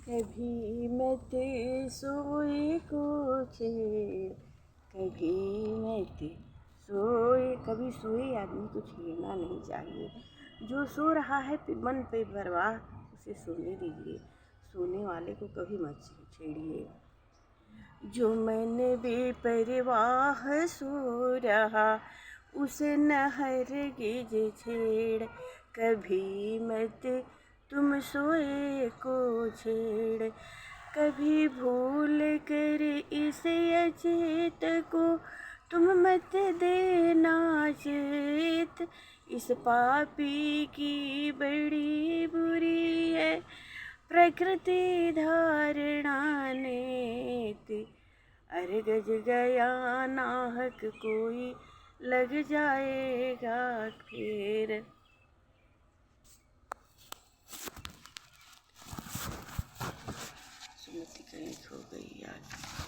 कभी मत सोए को छेड़, कभी मत सोए। कभी सोए आदमी को छेड़ना नहीं चाहिए। जो सो रहा है मन पे परवाह, उसे सोने दीजिए। सोने वाले को कभी मत छेड़िए। जो मन बेपरवाह सो रहा, उसे न हरगिज छेड़। कभी मत तुम सोए को छेड़। कभी भूल कर इस अचेत को तुम मत देना चेत। इस पापी की बड़ी बुरी है प्रकृति धारणा नेत। अरे गज गया नाहक कोई लग जाएगा फिर। सुमति कहीं खो गई याद।